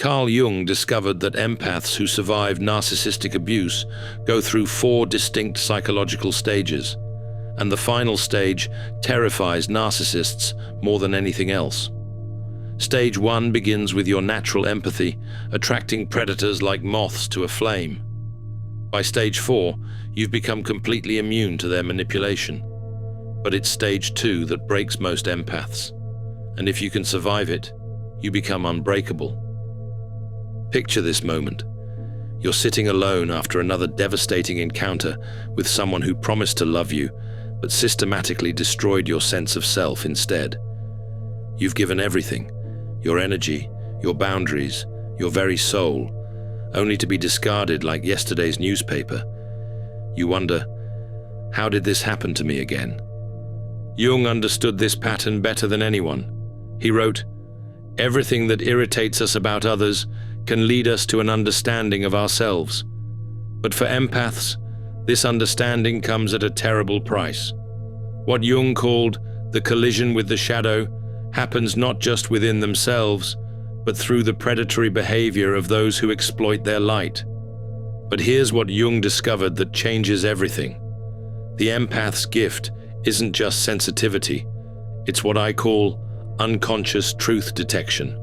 Carl Jung discovered that empaths who survive narcissistic abuse go through 4 distinct psychological stages, and the final stage terrifies narcissists more than anything else. Stage 1 begins with your natural empathy, attracting predators like moths to a flame. By stage 4, you've become completely immune to their manipulation. But it's stage 2 that breaks most empaths, and if you can survive it, you become unbreakable. Picture this moment. You're sitting alone after another devastating encounter with someone who promised to love you, but systematically destroyed your sense of self instead. You've given everything, your energy, your boundaries, your very soul, only to be discarded like yesterday's newspaper. You wonder, how did this happen to me again? Jung understood this pattern better than anyone. He wrote, "Everything that irritates us about others can lead us to an understanding of ourselves. But for empaths, this understanding comes at a terrible price. What Jung called the collision with the shadow happens not just within themselves, but through the predatory behavior of those who exploit their light. But here's what Jung discovered that changes everything. The empath's gift isn't just sensitivity, it's what I call unconscious truth detection.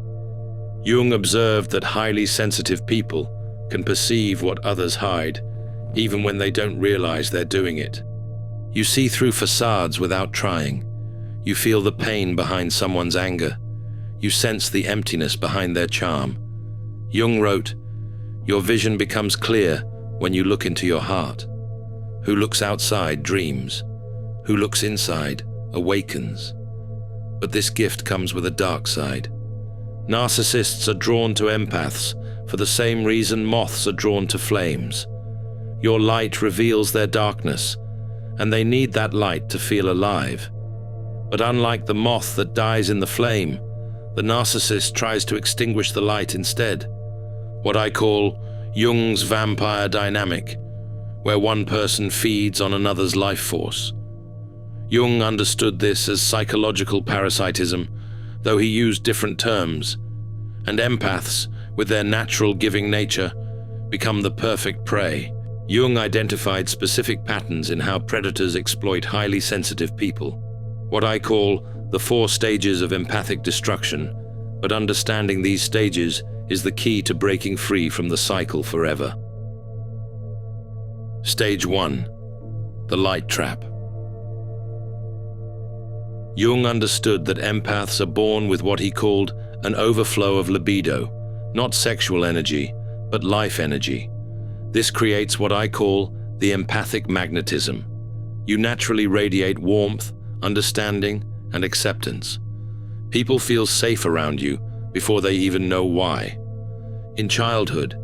Jung observed that highly sensitive people can perceive what others hide, even when they don't realize they're doing it. You see through facades without trying. You feel the pain behind someone's anger. You sense the emptiness behind their charm. Jung wrote, "Your vision becomes clear when you look into your heart. Who looks outside dreams. Who looks inside awakens." But this gift comes with a dark side. Narcissists are drawn to empaths for the same reason moths are drawn to flames. Your light reveals their darkness, and they need that light to feel alive. But unlike the moth that dies in the flame, the narcissist tries to extinguish the light instead. What I call Jung's vampire dynamic, where one person feeds on another's life force. Jung understood this as psychological parasitism, though he used different terms, and empaths, with their natural giving nature, become the perfect prey. Jung identified specific patterns in how predators exploit highly sensitive people, what I call the 4 stages of empathic destruction, but understanding these stages is the key to breaking free from the cycle forever. Stage 1. The light trap. Jung understood that empaths are born with what he called an overflow of libido, not sexual energy, but life energy. This creates what I call the empathic magnetism. You naturally radiate warmth, understanding, and acceptance. People feel safe around you before they even know why. In childhood,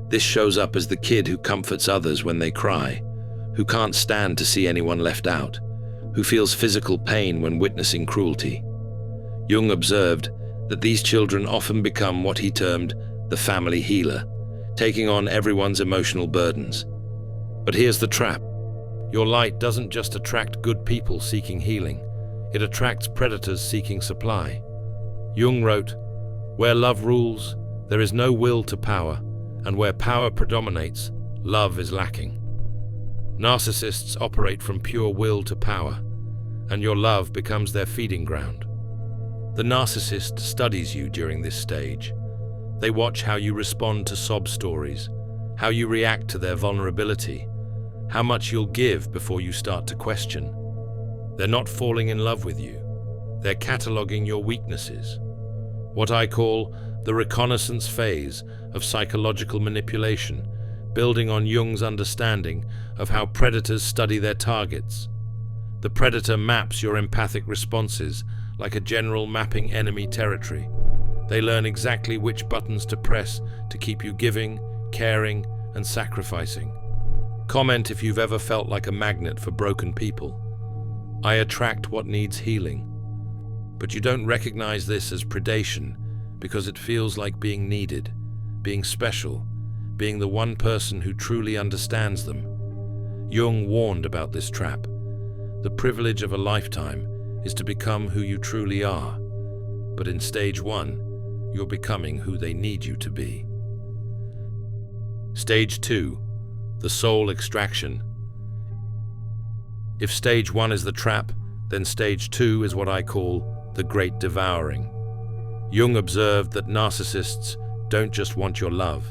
this shows up as the kid who comforts others when they cry, who can't stand to see anyone left out, who feels physical pain when witnessing cruelty. Jung observed that these children often become what he termed the family healer, taking on everyone's emotional burdens. But here's the trap. Your light doesn't just attract good people seeking healing, it attracts predators seeking supply. Jung wrote, "Where love rules, there is no will to power, and where power predominates, love is lacking." Narcissists operate from pure will to power, and your love becomes their feeding ground. The narcissist studies you during this stage. They watch how you respond to sob stories, how you react to their vulnerability, how much you'll give before you start to question. They're not falling in love with you. They're cataloging your weaknesses. What I call the reconnaissance phase of psychological manipulation, building on Jung's understanding of how predators study their targets. The predator maps your empathic responses like a general mapping enemy territory. They learn exactly which buttons to press to keep you giving, caring, and sacrificing. Comment if you've ever felt like a magnet for broken people. I attract what needs healing. But you don't recognize this as predation because it feels like being needed, being special, being the one person who truly understands them. Jung warned about this trap. The privilege of a lifetime is to become who you truly are. But in stage 1, you're becoming who they need you to be. Stage 2, the soul extraction. If stage 1 is the trap, then stage 2 is what I call the great devouring. Jung observed that narcissists don't just want your love,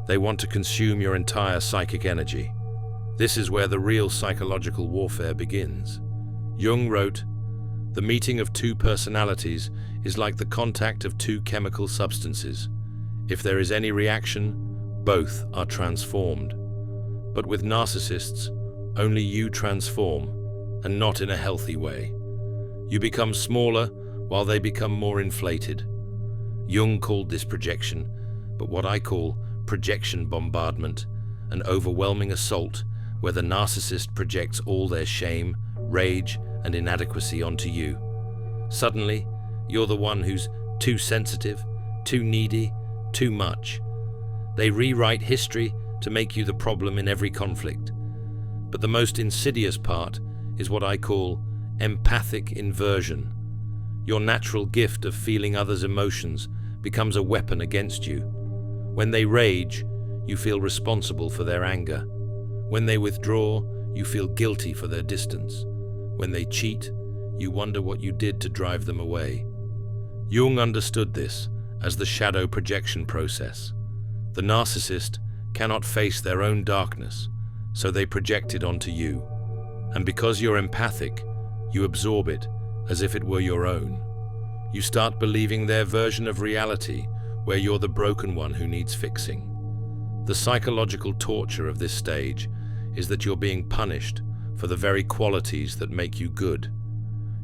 they want to consume your entire psychic energy. This is where the real psychological warfare begins. Jung wrote, "The meeting of two personalities is like the contact of two chemical substances. If there is any reaction, both are transformed. But with narcissists, only you transform, and not in a healthy way. You become smaller while they become more inflated." Jung called this projection, but what I call projection bombardment, an overwhelming assault where the narcissist projects all their shame, rage, and inadequacy onto you. Suddenly, you're the one who's too sensitive, too needy, too much. They rewrite history to make you the problem in every conflict. But the most insidious part is what I call empathic inversion. Your natural gift of feeling others' emotions becomes a weapon against you. When they rage, you feel responsible for their anger. When they withdraw, you feel guilty for their distance. When they cheat, you wonder what you did to drive them away. Jung understood this as the shadow projection process. The narcissist cannot face their own darkness, so they project it onto you. And because you're empathic, you absorb it as if it were your own. You start believing their version of reality, where you're the broken one who needs fixing. The psychological torture of this stage is that you're being punished for the very qualities that make you good.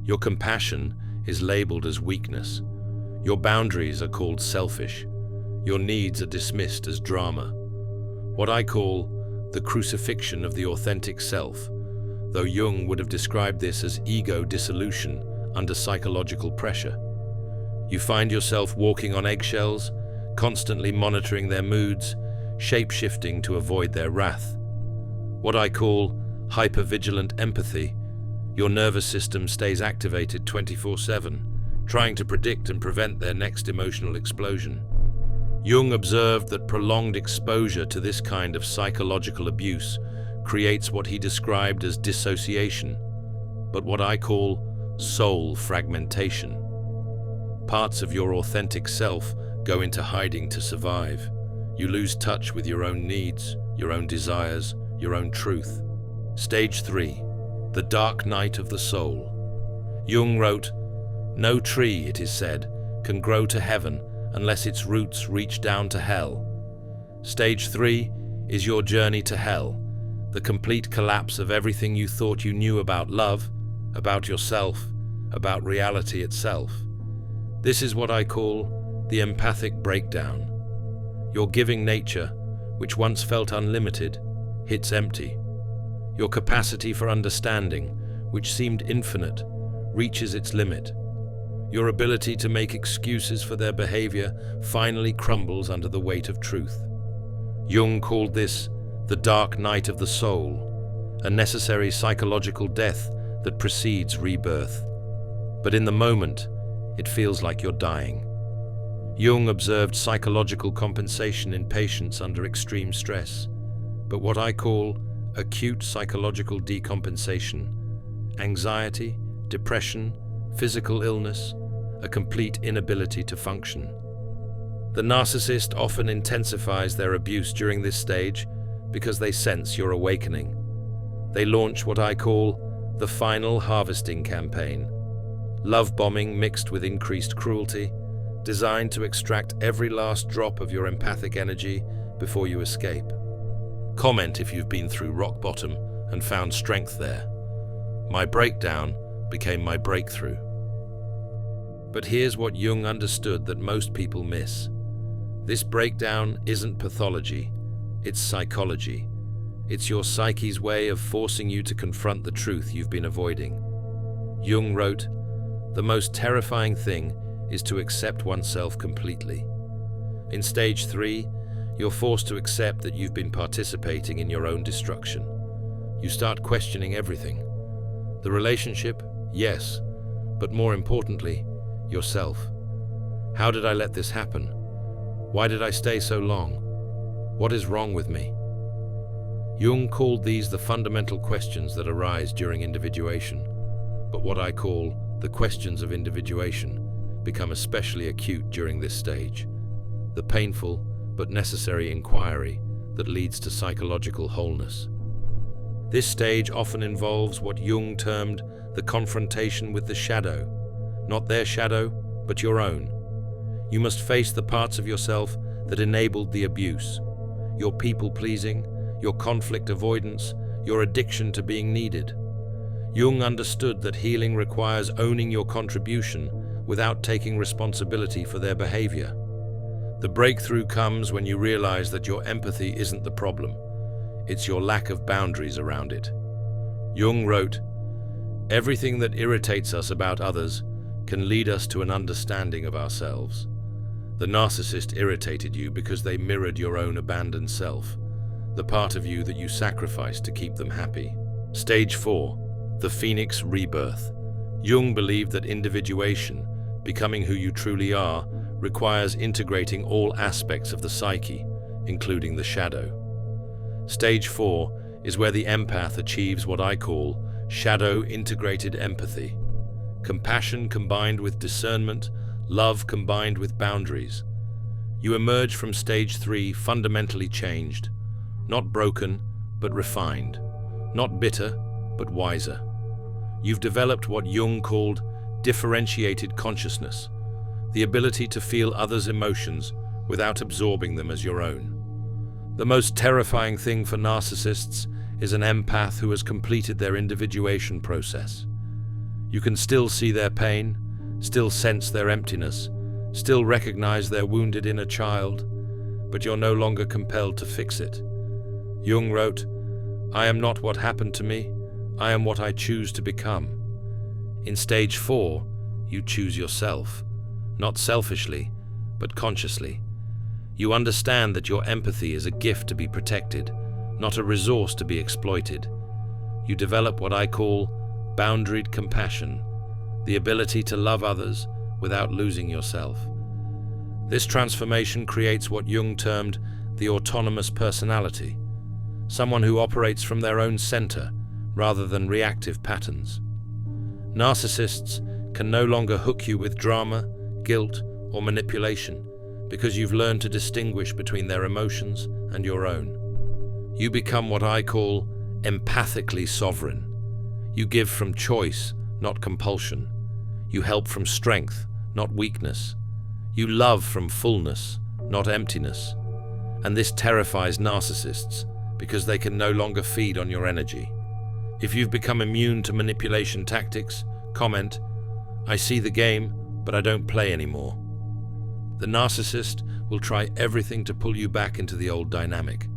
Your compassion is labeled as weakness. Your boundaries are called selfish. Your needs are dismissed as drama. What I call the crucifixion of the authentic self, though Jung would have described this as ego dissolution under psychological pressure. You find yourself walking on eggshells, constantly monitoring their moods, shape-shifting to avoid their wrath. What I call hypervigilant empathy. Your nervous system stays activated 24/7, trying to predict and prevent their next emotional explosion. Jung observed that prolonged exposure to this kind of psychological abuse creates what he described as dissociation, but what I call soul fragmentation. Parts of your authentic self go into hiding to survive. You lose touch with your own needs, your own desires, your own truth. Stage 3, the dark night of the soul. Jung wrote, "No tree, it is said, can grow to heaven unless its roots reach down to hell." Stage 3 is your journey to hell, the complete collapse of everything you thought you knew about love, about yourself, about reality itself. This is what I call the empathic breakdown. Your giving nature, which once felt unlimited, hits empty. Your capacity for understanding, which seemed infinite, reaches its limit. Your ability to make excuses for their behavior finally crumbles under the weight of truth. Jung called this the dark night of the soul, a necessary psychological death that precedes rebirth. But in the moment, it feels like you're dying. Jung observed psychological compensation in patients under extreme stress, but what I call acute psychological decompensation, anxiety, depression, physical illness, a complete inability to function. The narcissist often intensifies their abuse during this stage because they sense your awakening. They launch what I call the final harvesting campaign, love bombing mixed with increased cruelty, designed to extract every last drop of your empathic energy before you escape. Comment if you've been through rock bottom and found strength there. My breakdown became my breakthrough. But here's what Jung understood that most people miss. This breakdown isn't pathology, it's psychology. It's your psyche's way of forcing you to confront the truth you've been avoiding. Jung wrote, "The most terrifying thing is to accept oneself completely." In stage 3, you're forced to accept that you've been participating in your own destruction. You start questioning everything. The relationship, yes, but more importantly, yourself. How did I let this happen? Why did I stay so long? What is wrong with me? Jung called these the fundamental questions that arise during individuation, but what I call the questions of individuation become especially acute during this stage, the painful but necessary inquiry that leads to psychological wholeness. This stage often involves what Jung termed the confrontation with the shadow, not their shadow, but your own. You must face the parts of yourself that enabled the abuse, your people-pleasing, your conflict avoidance, your addiction to being needed. Jung understood that healing requires owning your contribution without taking responsibility for their behavior. The breakthrough comes when you realize that your empathy isn't the problem. It's your lack of boundaries around it. Jung wrote, "Everything that irritates us about others can lead us to an understanding of ourselves. The narcissist irritated you because they mirrored your own abandoned self, the part of you that you sacrificed to keep them happy." Stage 4. The Phoenix Rebirth. Jung believed that individuation, becoming who you truly are, requires integrating all aspects of the psyche, including the shadow. Stage 4 is where the empath achieves what I call shadow-integrated empathy. Compassion combined with discernment, love combined with boundaries. You emerge from stage 3 fundamentally changed, not broken, but refined, not bitter, but wiser. You've developed what Jung called differentiated consciousness, the ability to feel others' emotions without absorbing them as your own. The most terrifying thing for narcissists is an empath who has completed their individuation process. You can still see their pain, still sense their emptiness, still recognize their wounded inner child, but you're no longer compelled to fix it. Jung wrote, "I am not what happened to me, I am what I choose to become." In stage 4, you choose yourself, not selfishly, but consciously. You understand that your empathy is a gift to be protected, not a resource to be exploited. You develop what I call boundaried compassion, the ability to love others without losing yourself. This transformation creates what Jung termed the autonomous personality, someone who operates from their own center rather than reactive patterns. Narcissists can no longer hook you with drama, guilt, or manipulation because you've learned to distinguish between their emotions and your own. You become what I call empathically sovereign. You give from choice, not compulsion. You help from strength, not weakness. You love from fullness, not emptiness. And this terrifies narcissists because they can no longer feed on your energy. If you've become immune to manipulation tactics, comment, "I see the game, but I don't play anymore." The narcissist will try everything to pull you back into the old dynamic.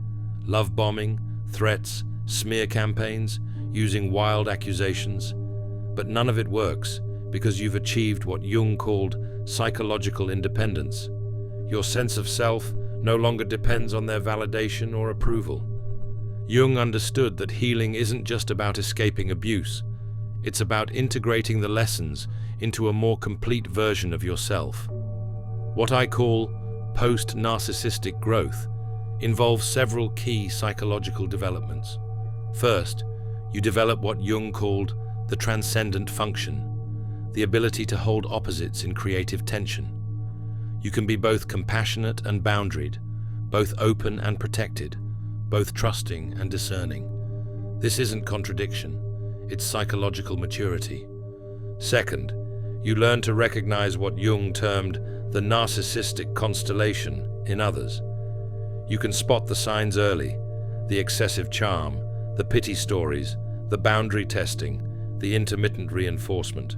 Love bombing, threats, smear campaigns, using wild accusations. But none of it works because you've achieved what Jung called psychological independence. Your sense of self no longer depends on their validation or approval. Jung understood that healing isn't just about escaping abuse. It's about integrating the lessons into a more complete version of yourself. What I call post-narcissistic growth involves several key psychological developments. First, you develop what Jung called the transcendent function, the ability to hold opposites in creative tension. You can be both compassionate and boundaried, both open and protected, both trusting and discerning. This isn't contradiction, it's psychological maturity. Second, you learn to recognize what Jung termed the narcissistic constellation in others. You can spot the signs early, the excessive charm, the pity stories, the boundary testing, the intermittent reinforcement.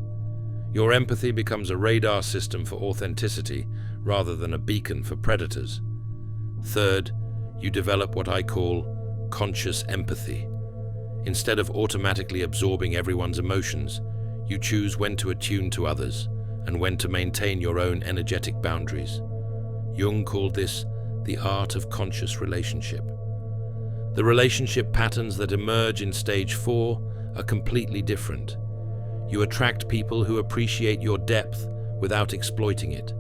Your empathy becomes a radar system for authenticity rather than a beacon for predators. Third, you develop what I call conscious empathy. Instead of automatically absorbing everyone's emotions, you choose when to attune to others and when to maintain your own energetic boundaries. Jung called this the art of conscious relationship. The relationship patterns that emerge in stage 4 are completely different. You attract people who appreciate your depth without exploiting it,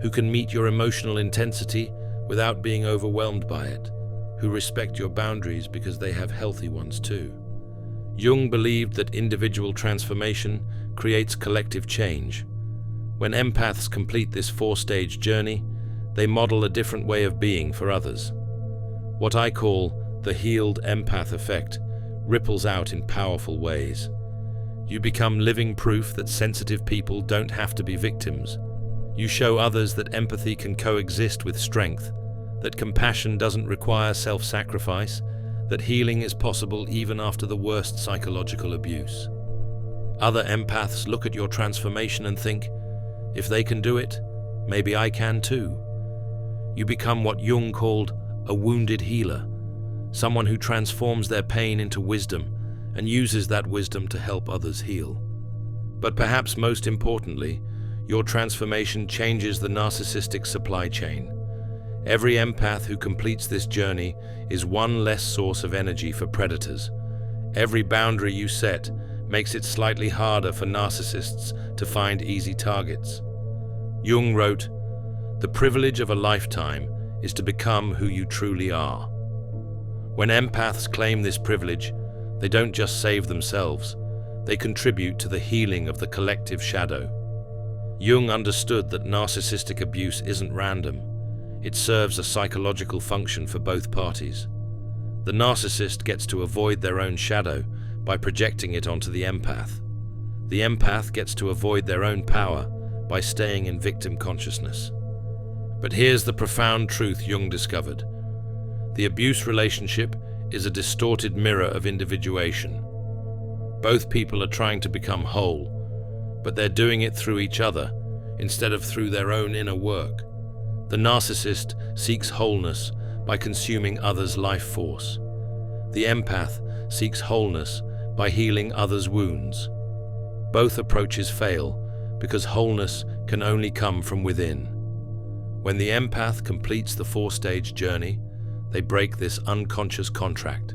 who can meet your emotional intensity without being overwhelmed by it, who respect your boundaries because they have healthy ones too. Jung believed that individual transformation creates collective change. When empaths complete this four-stage journey, they model a different way of being for others. What I call the healed empath effect ripples out in powerful ways. You become living proof that sensitive people don't have to be victims. You show others that empathy can coexist with strength, that compassion doesn't require self-sacrifice, that healing is possible even after the worst psychological abuse. Other empaths look at your transformation and think, if they can do it, maybe I can too. You become what Jung called a wounded healer, someone who transforms their pain into wisdom and uses that wisdom to help others heal. But perhaps most importantly, your transformation changes the narcissistic supply chain. Every empath who completes this journey is one less source of energy for predators. Every boundary you set makes it slightly harder for narcissists to find easy targets. Jung wrote, "The privilege of a lifetime is to become who you truly are." When empaths claim this privilege, they don't just save themselves, they contribute to the healing of the collective shadow. Jung understood that narcissistic abuse isn't random. It serves a psychological function for both parties. The narcissist gets to avoid their own shadow by projecting it onto the empath. The empath gets to avoid their own power by staying in victim consciousness. But here's the profound truth Jung discovered. The abuse relationship is a distorted mirror of individuation. Both people are trying to become whole, but they're doing it through each other instead of through their own inner work. The narcissist seeks wholeness by consuming others' life force. The empath seeks wholeness by healing others' wounds. Both approaches fail because wholeness can only come from within. When the empath completes the four-stage journey, they break this unconscious contract.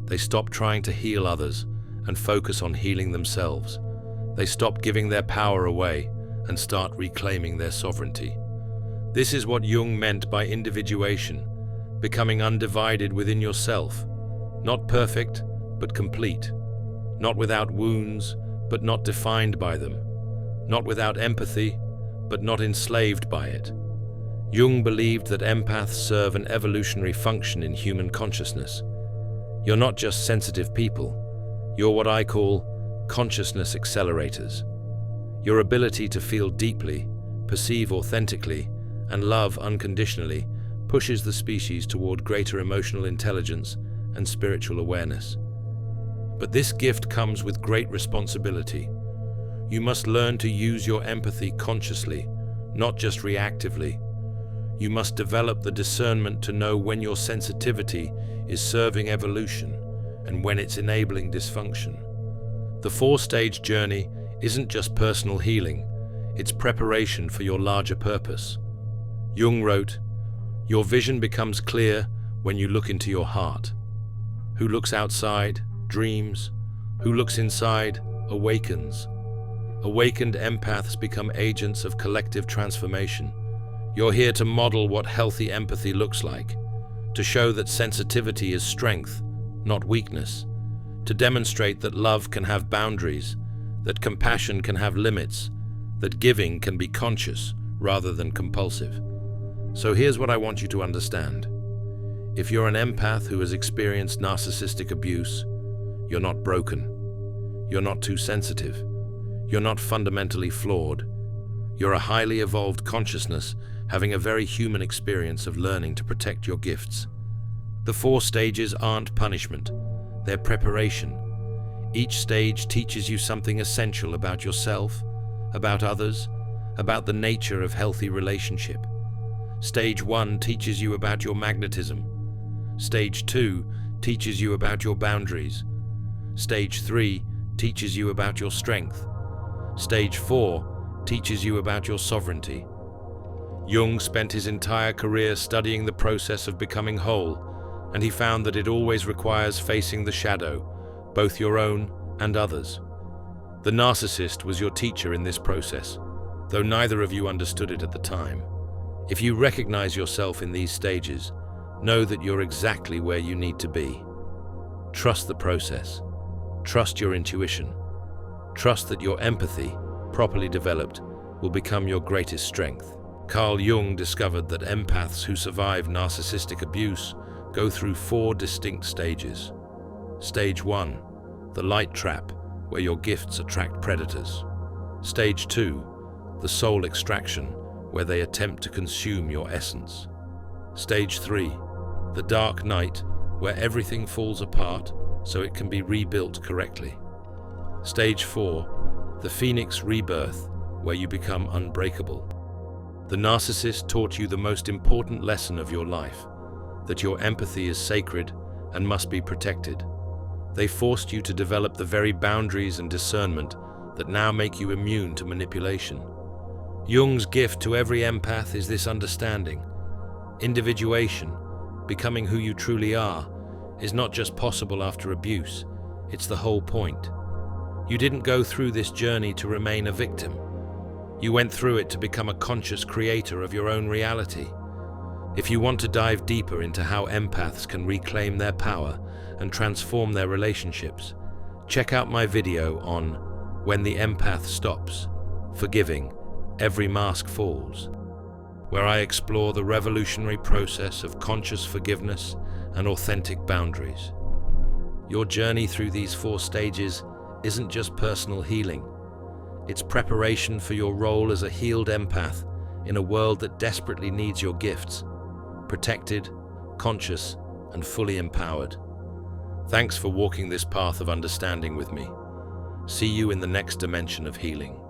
They stop trying to heal others and focus on healing themselves. They stop giving their power away and start reclaiming their sovereignty. This is what Jung meant by individuation, becoming undivided within yourself, not perfect, but complete, not without wounds, but not defined by them, not without empathy, but not enslaved by it. Jung believed that empaths serve an evolutionary function in human consciousness. You're not just sensitive people, you're what I call consciousness accelerators. Your ability to feel deeply, perceive authentically, and love unconditionally pushes the species toward greater emotional intelligence and spiritual awareness. But this gift comes with great responsibility. You must learn to use your empathy consciously, not just reactively. You must develop the discernment to know when your sensitivity is serving evolution and when it's enabling dysfunction. The four-stage journey isn't just personal healing, it's preparation for your larger purpose. Jung wrote, "Your vision becomes clear when you look into your heart. Who looks outside, dreams. Who looks inside, awakens." Awakened empaths become agents of collective transformation. You're here to model what healthy empathy looks like, to show that sensitivity is strength, not weakness, to demonstrate that love can have boundaries, that compassion can have limits, that giving can be conscious rather than compulsive. So here's what I want you to understand. If you're an empath who has experienced narcissistic abuse, you're not broken. You're not too sensitive. You're not fundamentally flawed. You're a highly evolved consciousness having a very human experience of learning to protect your gifts. The four stages aren't punishment, they're preparation. Each stage teaches you something essential about yourself, about others, about the nature of healthy relationship. Stage 1 teaches you about your magnetism. Stage 2 teaches you about your boundaries. Stage 3 teaches you about your strength. Stage 4 teaches you about your sovereignty. Jung spent his entire career studying the process of becoming whole, and he found that it always requires facing the shadow, both your own and others. The narcissist was your teacher in this process, though neither of you understood it at the time. If you recognize yourself in these stages, know that you're exactly where you need to be. Trust the process. Trust your intuition. Trust that your empathy, properly developed, will become your greatest strength. Carl Jung discovered that empaths who survive narcissistic abuse go through 4 distinct stages. Stage 1, the light trap, where your gifts attract predators. Stage 2, the soul extraction, where they attempt to consume your essence. Stage 3, the dark night, where everything falls apart so it can be rebuilt correctly. Stage 4, the Phoenix Rebirth, where you become unbreakable. The narcissist taught you the most important lesson of your life, that your empathy is sacred and must be protected. They forced you to develop the very boundaries and discernment that now make you immune to manipulation. Jung's gift to every empath is this understanding. Individuation, becoming who you truly are, is not just possible after abuse, it's the whole point. You didn't go through this journey to remain a victim. You went through it to become a conscious creator of your own reality. If you want to dive deeper into how empaths can reclaim their power and transform their relationships, check out my video on When the Empath Stops, Forgiving, Every Mask Falls, where I explore the revolutionary process of conscious forgiveness and authentic boundaries. Your journey through these 4 stages isn't just personal healing. It's preparation for your role as a healed empath in a world that desperately needs your gifts, protected, conscious, and fully empowered. Thanks for walking this path of understanding with me. See you in the next dimension of healing.